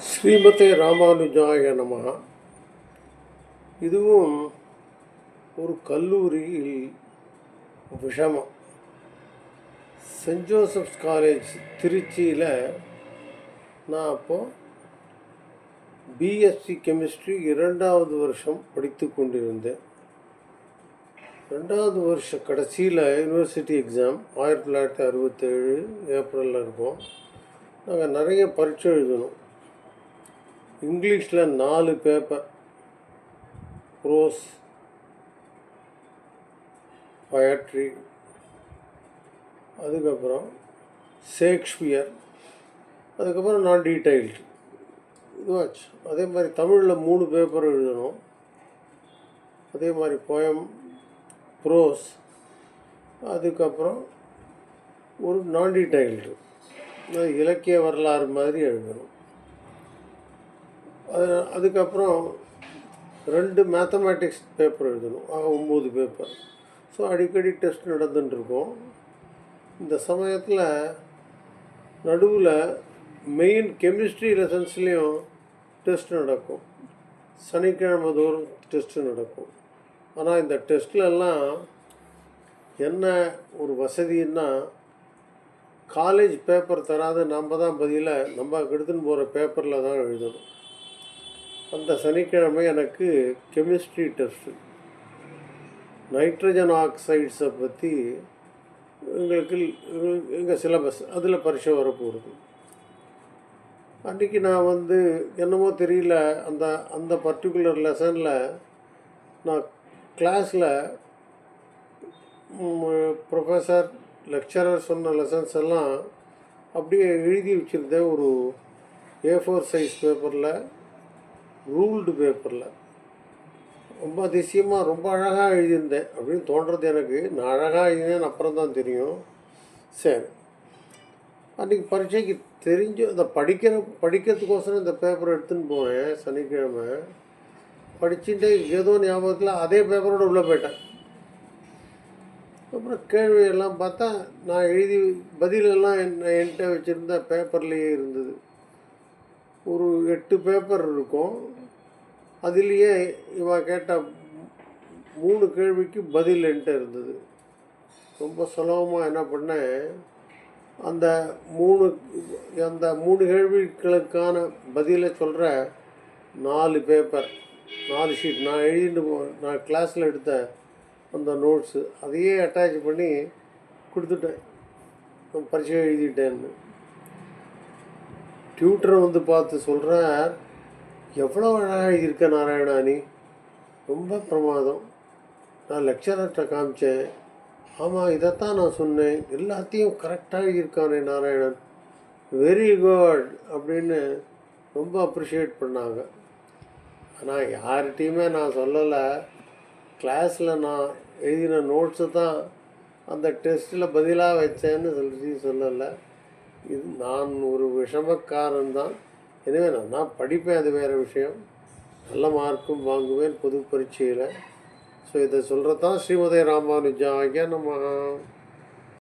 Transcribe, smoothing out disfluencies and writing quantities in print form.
ஸ்ரீமதே ராமானுஜாய நமஹ. இதுவும் ஒரு கல்லூரியில் விஷமம். சென்ட் ஜோசப்ஸ் காலேஜ் திருச்சியில் நான் அப்போது பிஎஸ்சி கெமிஸ்ட்ரி 2வது வருஷம் படித்து கொண்டிருந்தேன். 2வது வருஷ கடைசியில் யூனிவர்சிட்டி எக்ஸாம் 1967 ஏப்ரலில் இருக்கும். நாங்கள் நிறைய பரீட்சை எழுதணும். இங்கிலீஷில் 4 பேப்பர், ப்ரோஸ், பொயட்ரி, அதுக்கப்புறம் ஷேக்ஸ்பியர், அதுக்கப்புறம் நான் டீட்டெயில்டு இதுவாச்சு. அதே மாதிரி தமிழில் 3 பேப்பர் எழுதணும். அதே மாதிரி போயம், ப்ரோஸ், அதுக்கப்புறம் ஒரு நான் டீட்டெயில்டு இலக்கிய வரலாறு மாதிரி எழுதணும். அதுக்கப்புறம் 2 மேத்தமேட்டிக்ஸ் பேப்பர் எழுதணும். 9 பேப்பர். ஸோ அடிக்கடி டெஸ்ட் நடந்துட்டுருக்கோம். இந்த சமயத்தில் நடுவில் மெயின் கெமிஸ்ட்ரி லெசன்ஸ்லேயும் டெஸ்ட் நடக்கும். சனிக்கிழமை தோறும் டெஸ்ட்டு நடக்கும். ஆனால் இந்த டெஸ்ட்லெல்லாம் என்ன ஒரு வசதின்னா, காலேஜ் பேப்பர் தராது, நம்ம தான் பதிலை நம்ம எடுத்துன்னு போகிற பேப்பரில் தான் எழுதணும். அந்த சனிக்கிழமை எனக்கு கெமிஸ்ட்ரி டெஸ்ட்டு. நைட்ரஜன் ஆக்சைட்ஸை பற்றி எங்கள் சிலபஸ் அதில் பரீட்சை வரப்போகுது. அன்றைக்கி நான் என்னமோ தெரியல, அந்த பர்டிகுலர் லெசனில் நான் கிளாஸில் ப்ரொஃபஸர் லெக்சரர் சொன்ன லெசன்ஸ் எல்லாம் அப்படியே எழுதி வச்சுருந்தேன். ஒரு A4 சைஸ் பேப்பரில், ரூல்டு பேப்பரில். ரொம்ப அதிசயமாக ரொம்ப அழகாக எழுதியிருந்தேன் அப்படின்னு தோன்றது எனக்கு. நான் அழகாக எழுதினேன்னு அப்புறம் தான் தெரியும். சரி, அன்றைக்கி பரீட்சைக்கு தெரிஞ்சு அந்த படிக்கிறதுக்கோசரம் இந்த பேப்பரை எடுத்துன்னு போனேன். சனிக்கிழமை படிச்சுட்டு ஏதோ ஞாபகத்தில் அதே பேப்பரோட உள்ளே போயிட்டேன். அப்புறம் கேள்வியெல்லாம் பார்த்தா நான் எழுதி பதிலெல்லாம் என்கிட்ட வச்சுருந்த பேப்பர்லேயே இருந்தது. ஒரு 8 பேப்பர் இருக்கும். அதுலேயே கேட்ட 3 கேள்விக்கு பதில் என்கிட்ட இருந்தது. ரொம்ப சுலபமாக என்ன பண்ணேன், அந்த 3 கேள்விகளுக்கான பதிலை சொல்கிற 4 பேப்பர், 4 ஷீட் நான் கிளாஸில் எடுத்த அந்த நோட்ஸு அதையே அட்டாச் பண்ணி கொடுத்துட்டேன். பரீட்சை எழுதிட்டேன்னு. டியூட்டரை பார்த்து சொல்கிறார், எவ்வளோ அழகாக எழுதியிருக்க நாராயணா, நீ ரொம்ப பிரமாதம். நான் லெக்சரர்கிட்ட காமிச்சேன். ஆமாம், இதைத்தான் நான் சொன்னேன், எல்லாத்தையும் கரெக்டாக எழுதியிருக்கானே நாராயணன், வெரி குட் அப்படின்னு ரொம்ப அப்ரிஷியேட் பண்ணாங்க. ஆனால் யார்கிட்டையுமே நான் சொல்லலை, கிளாஸில் நான் எழுதின நோட்ஸு தான் அந்த டெஸ்ட்டில் பதிலாக வச்சேன்னு சொல்லலை. இது நான் ஒரு விஷமக்காரன் தான். எனவே நான் படிப்பேன், அது வேறு விஷயம். நல்ல மார்க்கும் வாங்குவேன் பொது பரீட்சையில். ஸோ இதை சொல்கிறது தான் ஸ்ரீமதே ராமானுஜாய நமஹ.